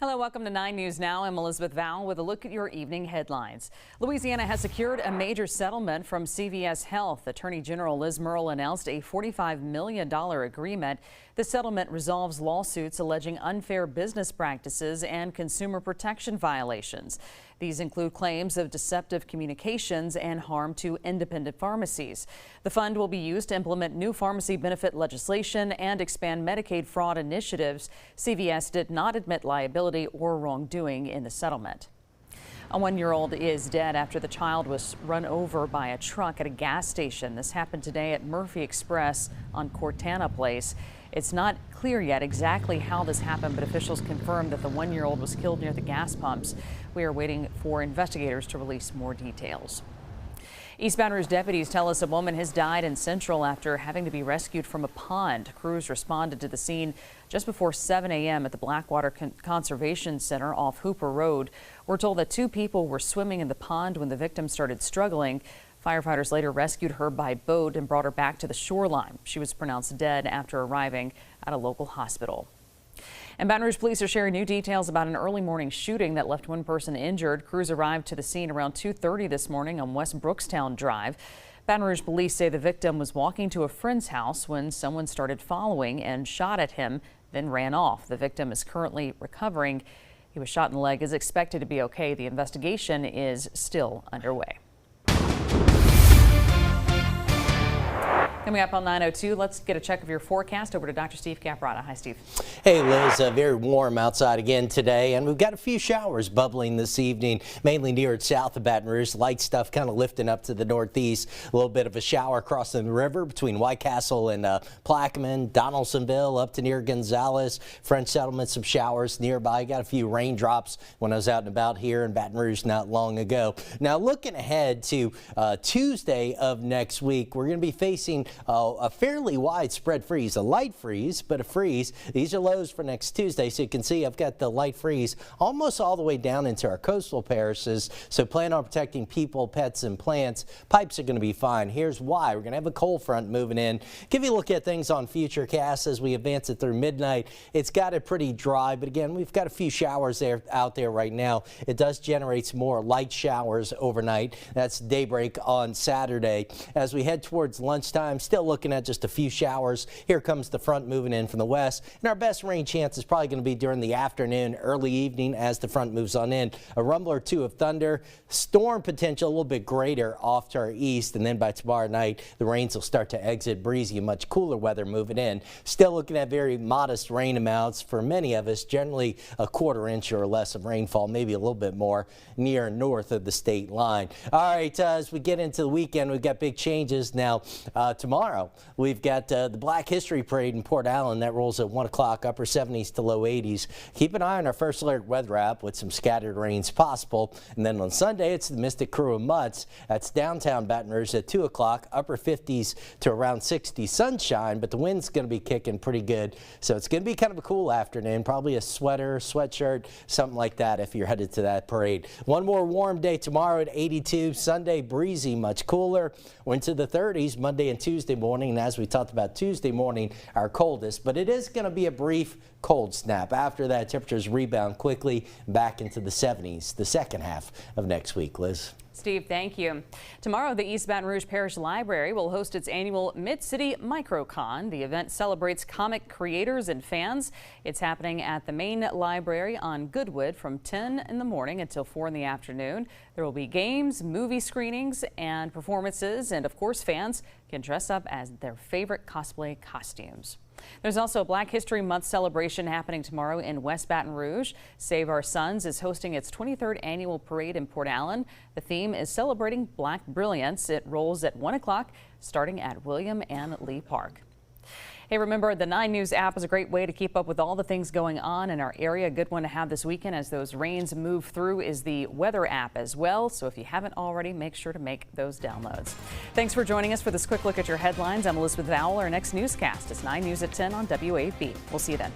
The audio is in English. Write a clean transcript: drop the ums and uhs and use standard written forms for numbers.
Hello, welcome to 9 News Now. I'm Elizabeth Vowell with a look at your evening headlines. Louisiana has secured a major settlement from CVS Health. Attorney General Liz Murrill announced a $45 million agreement. The settlement resolves lawsuits alleging unfair business practices and consumer protection violations. These include claims of deceptive communications and harm to independent pharmacies. The fund will be used to implement new pharmacy benefit legislation and expand Medicaid fraud initiatives. CVS did not admit liability or wrongdoing in the settlement. A 1-year-old is dead after the child was run over by a truck at a gas station. This happened today at Murphy Express on Cortana Place. It's not clear yet exactly how this happened, but officials confirmed that the 1-year-old was killed near the gas pumps. We are waiting for investigators to release more details. East Baton Rouge deputies tell us a woman has died in Central after having to be rescued from a pond. Crews responded to the scene just before 7 a.m. at the Blackwater Conservation Center off Hooper Road. We're told that 2 people were swimming in the pond when the victim started struggling. Firefighters later rescued her by boat and brought her back to the shoreline. She was pronounced dead after arriving at a local hospital. And Baton Rouge police are sharing new details about an early morning shooting that left 1 person injured. Crews arrived to the scene around 2:30 this morning on West Brookstown Drive. Baton Rouge police say the victim was walking to a friend's house when someone started following and shot at him, then ran off. The victim is currently recovering. He was shot in the leg, is expected to be okay. The investigation is still underway. Coming up on 9:02, let's get a check of your forecast over to Dr. Steve Caprata. Hi, Steve. Hey, Liz. Very warm outside again today, and we've got a few showers bubbling this evening, mainly near and south of Baton Rouge. Light stuff kind of lifting up to the northeast. A little bit of a shower crossing the river between White Castle and Plaquemine, Donaldsonville, up to near Gonzales. French Settlement, some showers nearby. Got a few raindrops when I was out and about here in Baton Rouge not long ago. Now, looking ahead to Tuesday of next week, we're going to be facing a fairly widespread freeze, a light freeze, but a freeze. These are lows for next Tuesday, so you can see I've got the light freeze almost all the way down into our coastal parishes, so plan on protecting people, pets, and plants. Pipes are going to be fine. Here's why. We're going to have a cold front moving in. Give you a look at things on Futurecast as we advance it through midnight. It's got it pretty dry, but again, we've got a few showers out there right now. It does generate some more light showers overnight. That's daybreak on Saturday. As we head towards lunchtime, still looking at just a few showers. Here comes the front moving in from the west, and our best rain chance is probably going to be during the afternoon, early evening as the front moves on in. A rumble or 2 of thunder, storm potential a little bit greater off to our east, and then by tomorrow night the rains will start to exit. Breezy and much cooler weather moving in. Still looking at very modest rain amounts for many of us, generally a 1/4 inch or less of rainfall, maybe a little bit more near and north of the state line. All right, as we get into the weekend, we've got big changes now. Tomorrow we've got the Black History Parade in Port Allen. That rolls at 1 o'clock, upper 70s to low 80s. Keep an eye on our First Alert weather app with some scattered rains possible. And then on Sunday, it's the Mystic Crew of Mutts. That's downtown Baton Rouge at 2 o'clock, upper 50s to around 60 sunshine, but the wind's going to be kicking pretty good. So it's going to be kind of a cool afternoon, probably a sweater, sweatshirt, something like that if you're headed to that parade. One more warm day tomorrow at 82. Sunday, breezy, much cooler. We're into the 30s Monday and Tuesday morning. And as we talked about, Tuesday morning, our coldest, but it is going to be a brief cold snap. After that, temperatures rebound quickly back into the 70s the second half of next week. Liz. Steve, thank you. Tomorrow, the East Baton Rouge Parish Library will host its annual Mid-City MicroCon. The event celebrates comic creators and fans. It's happening at the main library on Goodwood from 10 in the morning until 4 in the afternoon. There will be games, movie screenings, and performances, and of course, fans can dress up as their favorite cosplay costumes. There's also a Black History Month celebration happening tomorrow in West Baton Rouge. Save Our Sons is hosting its 23rd annual parade in Port Allen. The theme is celebrating Black brilliance. It rolls at 1 o'clock, starting at William and Lee Park. Hey, remember, the 9 News app is a great way to keep up with all the things going on in our area. A good one to have this weekend as those rains move through is the weather app as well. So if you haven't already, make sure to make those downloads. Thanks for joining us for this quick look at your headlines. I'm Elizabeth Vowell. Our next newscast is 9 News at 10 on WAFB. We'll see you then.